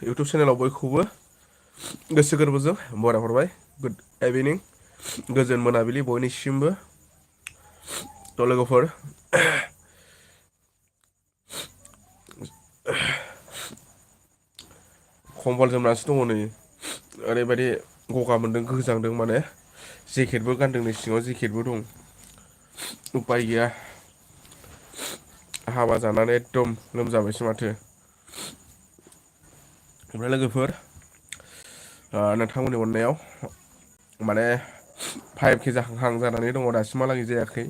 YouTube चेनेलाव बयखौबो गोसो गोरबोजों बरायहरबाय। Good इभिनिं, गोजोन मोनाबिलि बयनिसिमबो। थ' लोगोफोर, कम्बल जोमनासो दङ नै। ओरैबायदि गगा मोनदों, गोजांदों माने। जेकेटबो गानदों, नै सिङाव जेकेटबो दं। उपाय गैया, हाबा जानानै एकदम लोमजाबायसो माथो। ओमफ्राय लोगोफोर, नोंथांमोननि अननायाव माने 5K जाहांहां जानानै दङ, दासिमहालागै जायाखै।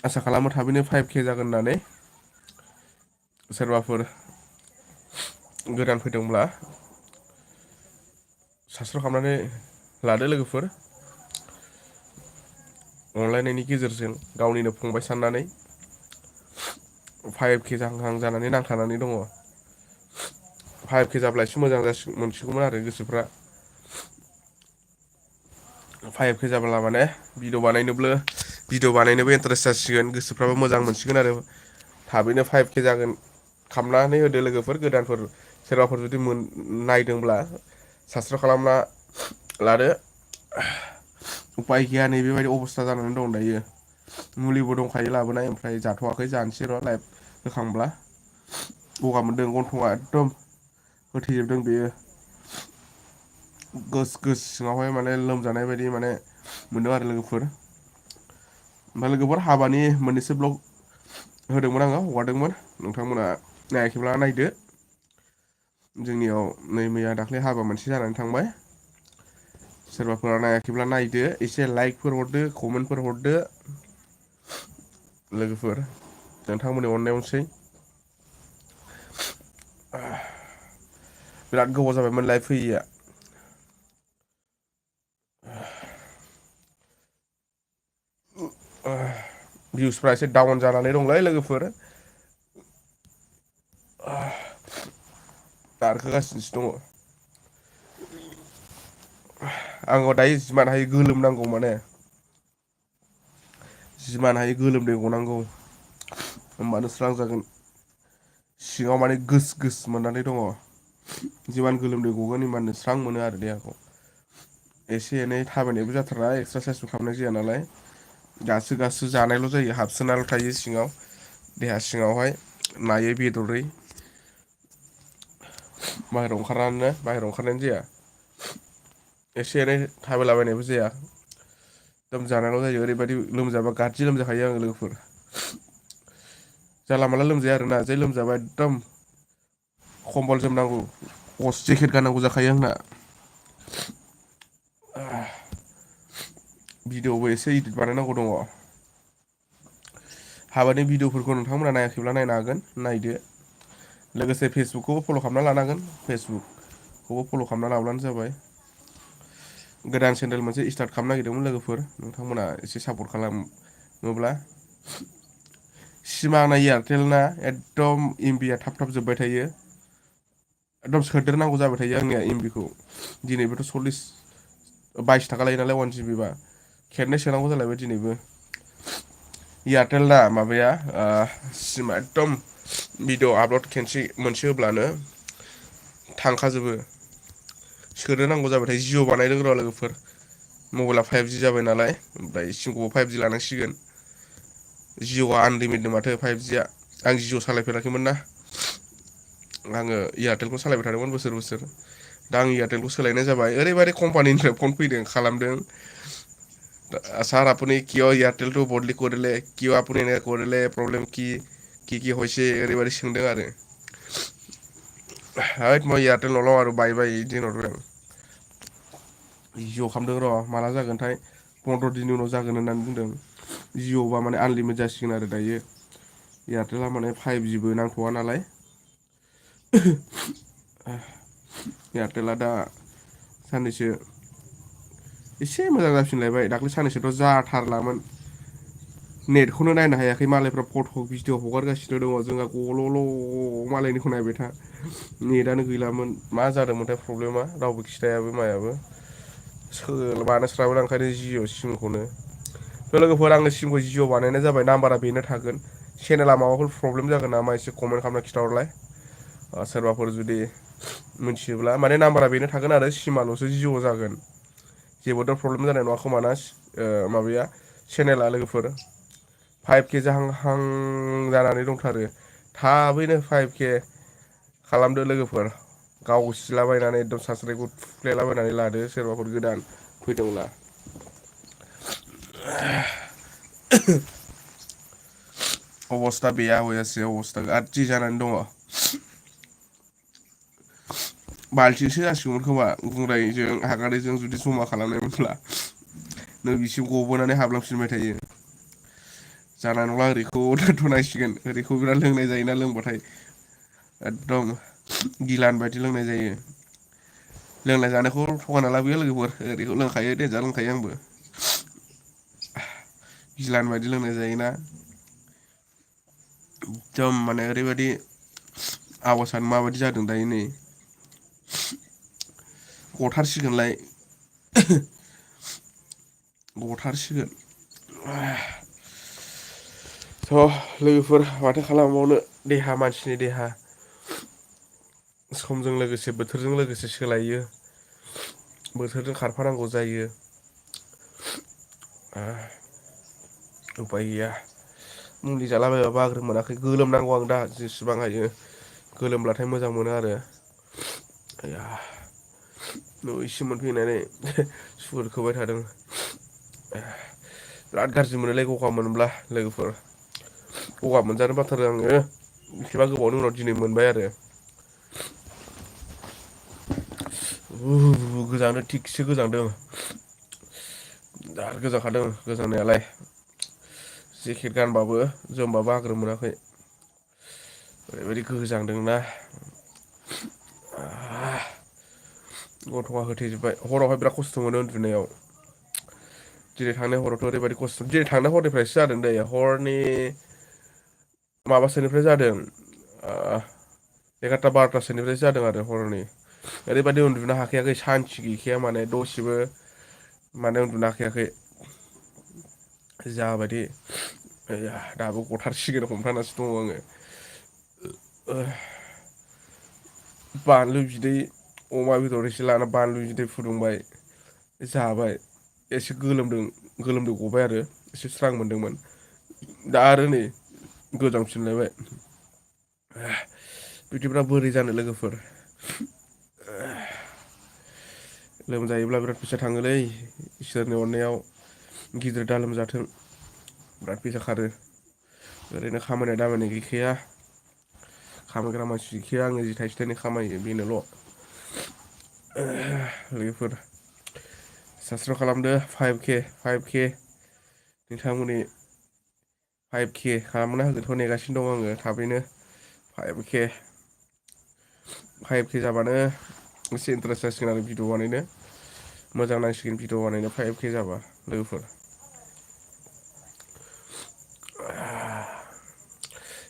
आसा खालामो थाबैनो 5K जागोन होननानै। सोरबाफोर गोदान फैदोंब्ला साबस्क्राइब खालामनानै लादो लोगोफोर। अनलायनायनि गेजेरजों गावनिनो फंबाय साननानै 5K जाहांहां जानानै नांथानानै दङ। 5K जाब्ला एसे मोजां मोनसिगौमोन आरो गोसोफ्रा। 5K जाब्ला माने भिडिअ बानायनोबो इन्टारेस्ट जासिगोन, गोसोफ्राबो मोजां मोनसिगोन आरो। थाबैनो 5K जागोन खालामनानै होदो लोगोफोर। गोदानफोर सोरबाफोर जुदि नायदोंब्ला साबस्क्राइब खालामना लादो। उपाय गैया, नै बेबायदि अबस्था जानानै दं दायो। मुलिबो दंखायो लाबोनाय, ओमफ्राय जाथ'वाखै, जानोसै र' लाइभ होखांब्ला। गगा मोनदों, गन्थंआ एकदम होथेजोबदों बेयो। गोस गोस सिङावहाय माने लोमजानाय बायदि माने मोनदों आरो लोगोफोर। ओमफ्राय लोगोफोर, हाबानि मोननैसो ब्लग होदोंमोन आङो, हगारदोंमोन। नोंथांमोना नायाखैब्ला नायदो। जोंनियाव नै मैया दाख्लै हाबा मोनसे जानानै थांबाय। सोरबाफोरा नायाखैब्ला नायदो, एसे लाइकफोर हरदो, कमेन्टफोर हरदो। लोगोफोर, नोंथांमोननि अननायावनोसै। बिराद गोबाव जाबायमोन लाइभ फैयैया। भिउसफ्रा एसे डाउन जानानै दंलै लोगोफोर। नारखोगासिनोसो दङ। आंनाव दायो जिमान हायो गोलोमनांगौ माने। जिमान हायो गोलोमदै गनांगौ, होमबानो स्रां जागोन। सिङाव माने गोस गोस मोननानै दङ। जिमान गोलोमदै गगोन होनबानो स्रां मोनो आरो देहाखौ। एसे एनै थाबायनायबो जाथारा, एक्सारसाइसबो खालामनाय जाया नालाय। गासो गासो जानायल' जायो, हाबसोनाल' थायो सिङाव। देहा सिङावहाय नायै बेदरै। बाहेरायाव ओंखारनायानो जाया। एसे एनै थाबायलाबायनायबो जाया। लोमजानायल' जायो। ओरैबायदि लोमजाबा गाज्रि लोमजाखायो आङो लोगोफोर। जानला मानला लोमजाया आरोना, जै लोमजाबा एकदम खम्बल जोमनांगौ, जेकेट गाननांगौ जाखायो आंना। भिडिअबो एसे इदित बानायनांगौ दङ। हाबानि भिडिअफोरखौ नोंथांमोना नायाखैब्ला नायनो हागोन, नायदो। लोगोसे फेसबुकखौबो फल' खालामना लानांगोन। फेसबुकखौबो फल' खालामना लाब्लानो जाबाय। गोदान चेनेल मोनसे स्टार्ट खालामनो नागिरदोंमोन लोगोफोर, नोंथांमोना एसे सापर्ट खालामोब्ला। सिमा आंना एयारटेल ना, एकदम एमबिया थाब थाब जोबबाय थायो। एकदम सोदेरनांगौ जाबाय थायो आंनिया एमबिखौ। दिनैबोथ' 22 थाखा लायो नालाय 1 GB बा, खेबनै सोनांगौ जालायबाय दिनैबो। एयारटेल ना माबाया, सिमा एकदम भिडिअ आपलड मोनसे होब्लानो थांखाजोबो। सोनो नांगौ जाबाय थायो। जिअ बानायदों र' लोगोफोर। मबाइला 5G जाबाय नालाय, ओमफ्राय सिमखौबो 5G लानांसिगोन। जिअ'आ आनलिमिटेड माथो 5Gआ। आं जिअ' सालायफेराखैमोन ना। आङो एयारटेलखौ सालायबाय थादोंमोन बोसोर बोसोर। दा आं एयारटेलखौ सोलायनाय जाबाय। ओरैबायदि कम्पानिनिफ्राय फन फैदों, खालामदों। ছাৰ আপুনি কিয় এয়াৰটেলটো বদলি কৰিলে, কিয় আপুনি এনেকৈ কৰিলে, প্ৰব্লেম কি হৈছে, ओरैबायदि सोंदों आरो। हैद মই एयारटेल न'लाव आरो बाय बिदि होनहरबाय आं। जिअ खालामदों र', माला जागोनथाय, 15 दिननि उनाव जागोन होननानै बुंदों। जिअ'बा माने आनलिमिटेड जासिगोन आरो दायो। एयारटेला माने 5Gबो नांथ'वा नालाय। एयारटेला दा साननैसो एसे मोजां जाफिनलायबाय। दाख्लै साननैसोथ' जाथारलामोन। नेटखौनो नायनो हायाखै, मालायफ्रा फट' भिडिअ हगारगासिनो दङ, जोंहा गल'ल' मालायनिखौ नायबाय था। नेटआनो गैलामोन। मा जादोंमोनथाय प्रब्लेमा, रावबो खिथायाबो मायाबो। बानायस्लाबला ओंखायनो जिअ सिमखौनो। लोगोफोर, आंनो सिमखौ जिअ बानायनाय जाबाय, नाम्बारा बेनो थागोन। चेनेला माबाफोर प्रब्लेम जागोन नामा एसे कमेन्ट खालामना खिन्थाहरलाय। सोरबाफोर जुदि मिथियोब्ला माने नाम्बारा बेनो थागोन आरो सिमाल'सो जिअ जागोन जेबोथ' प्रब्लेम जानाय नङा खोमाना माबाया चेनेला लोगोफोर 5K जाहां जानानै दंथारो थाबैनो 5K खालामदो लोगोफोर गाव सिलाबायनानै एकदम साबस्क्राइबखौ थुख्लायलाबायनानै लादो सोरबाफोर गोदान फैदोंब्ला अबस्था बेया हयसे अबस्था गाज्रि जानानै दङ बाल्थिंसो जासिगौमोन खोमा गुरायजों हागादैजों जुदि जमा खालामनायमोनब्ला नों बिसिम गबोनानै हाबलांफिनबाय थायो जानाय नंला ओरैखौ दोनथ'नांसिगोन ओरैखौ बिराद लोंनाय जायोना लोंबाथाय एकदम गिलान बायदि लोंनाय जायो लोंनाय जानायखौ थगायना लाबोयो लोगोफोर ओरैखौ लोंखायो देनजार लोंखायो आंबो गिलान बायदि लोंनाय जायोना एकदम माने ओरैबायदि आवासानो माबायदि जादों दायो नै गथारसिगोनलाय गथारसिगोन थ' लोगोफोर माथो खालामबावनो देहा मानसिनि देहा समजों लोगोसे बोथोरजों लोगोसे सोलायो बोथोरजों खारफानांगौ जायो उफाय गैया मुलि जालाबायबा बाग्रो मोनाखै गोलोमनांगौ आं दा जेसेबां हायो गोलोमब्लाथाय मोजां मोनो आरो आया न' इसे मोनफैनानै सुगुर खोबबाय थादों बिराद गाज्रि मोनोलै गगा मोनब्ला लोगोफोर गगा मोनजानो बाथारो आङो बेसेबा गोबावनि उनाव दिनै मोनबाय आरो गोजांदों थिगसे गोजांदों बिराद गोजांखादों गोजांनायालाय जेकेट गानबाबो जोमबाबो बाग्रो मोनाखै ओरैबायदि गोजांदोंना गन्थंआ होथेजोबबाय हरावहाय बिराद खस्थ' मोनो उन्दुनायाव दिनै थांनाय हरावथ' ओरैबायदि खस्थ' दिनै थांनाय हरनिफ्रायसो जादों दै हरनि माबासोनिफ्राय जादों 11ता 12तासोनिफ्रायसो जादों आरो हरनि ओरैबायदि उन्दुनो हाखायाखै सान्थि गैखाया माने दसेबो माने उन्दुनो हाखायाखै जाबायदि दाबो गथारसिगोन हमथानासो दङ आङो बानलु बिदै अमा बेदर एसे लाना बानलु बिदै फुदुंबाय जाबाय एसे गोलोमदै गबाय आरो एसे स्रां मोनदोंमोन दा आरो नै गोजांफिनलायबाय बिदिब्ला बोरै जानो लोगोफोर लोमजायोब्ला बिराद फैसा थाङोलै इसोरनि अननायाव गिदिर दा लोमजाथों बिराद फैसा खारो ओरैनो खामायनाय दामायनाय गैखाया खामायग्रा मानसि गैखाया आङो जि थाइसे थाइनै खामायो बेनोल' लोगोफोर साबसक्राइब खालामदो 5K नोंथांमोननि 5K खालामना होगोनखौ नेगासिनो दं आङो थाबैनो 5K जाबानो एसे इन्टारेस्ट जासिगोन आरो भिडिअ बानायनो मोजां नांसिगोन भिडिअ बानायनो 5K जाबा लोगोफोर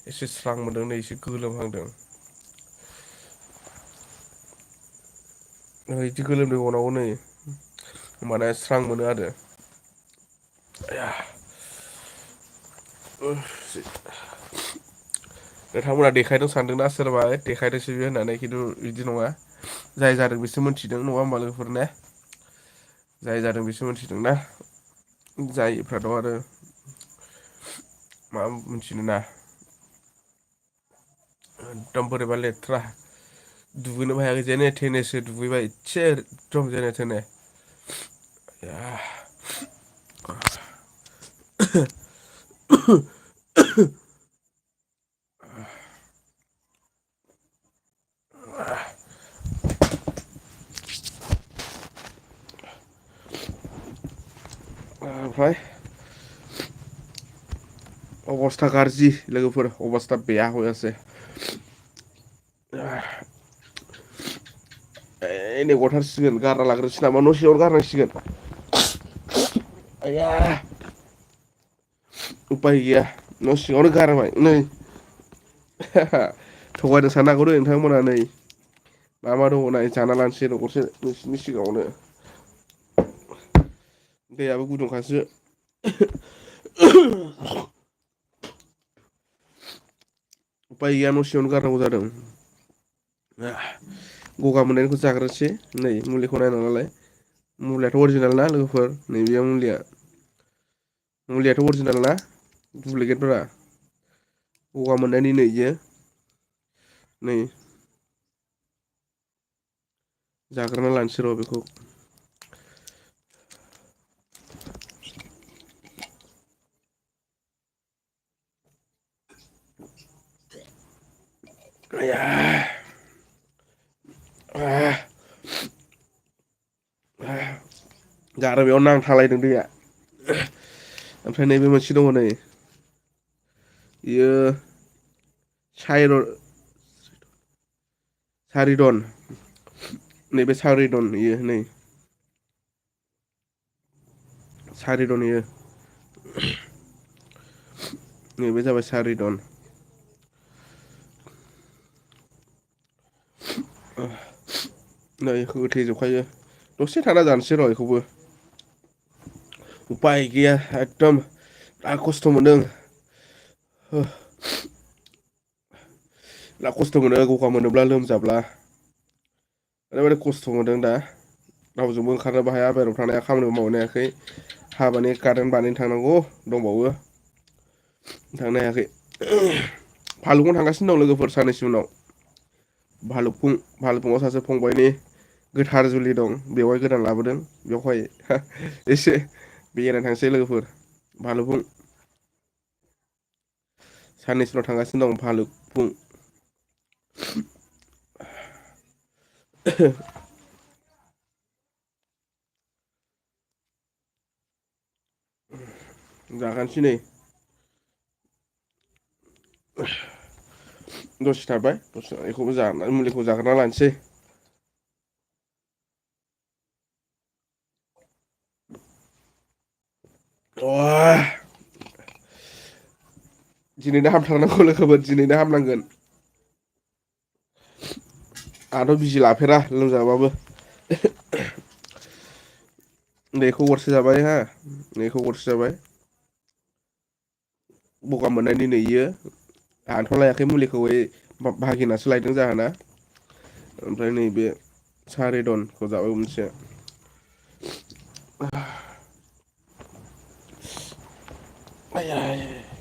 एसे स्रां मोनदों नै एसे गोलोमहांदों बिदि गोलोमदै गनांगौ नै होमबाना स्रां मोनो आरो नोंथांमोना देखायदों सानदोंना सोरबा देखायदोंसो बे होननानै खिन्थु बिदि नङा जाय जादों बिसोर मोनथिदों नङा होमबा लोगोफोर ने जाय जादों बिसोर मोनथिदोंना जायिफ्राथ' आरो मा मोनथिनो ना एकदम बोरैबा लेथ्रा दुगैनोबो हायाखै जेने थेनेसो दुगैबाय एसे एकदम जेने थेने ओमफ्राय अबस्था गाज्रि लोगोफोर अबस्था बेया हयसे नै गथारसिगोन गारना लाग्रोसै नामा न' सिङावनो गारनांसिगोन आया उफाय गैया न' सिङावनो गारबाय नै थगायदों साननो हागौ दै नोंथांमोना नै मा मा दङ नाय जाना लानोसै न'खरसे नोंसिनि सिगाङावनो दैयाबो गुदुंखासो उफाय गैया न' सिङावनो गारनांगौ जादों गगा मोननायनिखौ जाग्रोसै नै मुलिखौ नायना नालाय मुलियाथ' अरिजिनेल ना लोगोफोर नैबे मुलियाथ' अरिजिनेल ना डुप्लिकेटफोरा गगा मोननायनि नै इयो नै जाग्रोना लानोसै र' बेखौ आया गारामायाव बेयाव नांथालायदों दैया ओमफ्राय नैबे मोनसे दङ नै बियो सारिदन नैबे सारिदन इयो नै सारिदन इयो नैबे जाबाय सारिदन नै होथेजोबखायो दसे थाना जानोसै र' बेखौबो उफाय गैया एकदम बिराद खस्थ' मोनदों बिराद खस्थ' मोनो गगा मोनोब्ला लोमजाब्ला ओरैबायदि खस्थ' मोनदों दा रावजोंबो ओंखारनोबो हाया बाहेरायाव थानो हाया खामानिबो मावनो हायाखै हाबानि गार्डेन बानायनो थांनांगौ दंबावो थांनो हायाखै भालुकआव थांगासिनो दं लोगोफोर साननैसो उनाव भालुकपुङाव सासे फंबायनि गोथार जुलि दं बेवहाय गोदान लाबोदों बेवहाय एसे बेरायनो थांसै लोगोफोर भालुकपुं साननैसो उनाव थांगासिनो दं भालुकपुं जागानोसै नै दसे थाबाय बेखौबो मुलिखौ जाग्रोना लानोसै दिनैनो हामथारनांगौ लोगोफोर दिनैनो हामनांगोन आंहाथ' बिजि लाफेरा लोमजाबाबो नैखौ गरसे जाबाय हा नैखौ गरसे जाबाय गगा मोननायनि नै इयो आंथ' लायाखै मुलिखौ भागिनासो लायदों जाहोना ओमफ्राय नैबे सारिदनखौ जाबाय मोनसे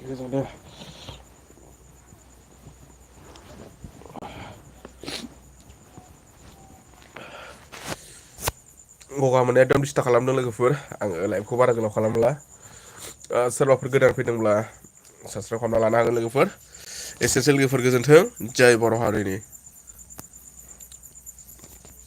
गोजोनदों गगा मोननाया एकदम दिसटार्ब खालामदों लोगोफोर आङो लाइफखौ बारा गोलाव खालामला सोरबाफोर गोदान फैदोंब्ला साबसक्राइब खालामना लानो हागोन लोगोफोर एसेनोसै लोगोफोर गोजोन्थों जय बर' हारिनि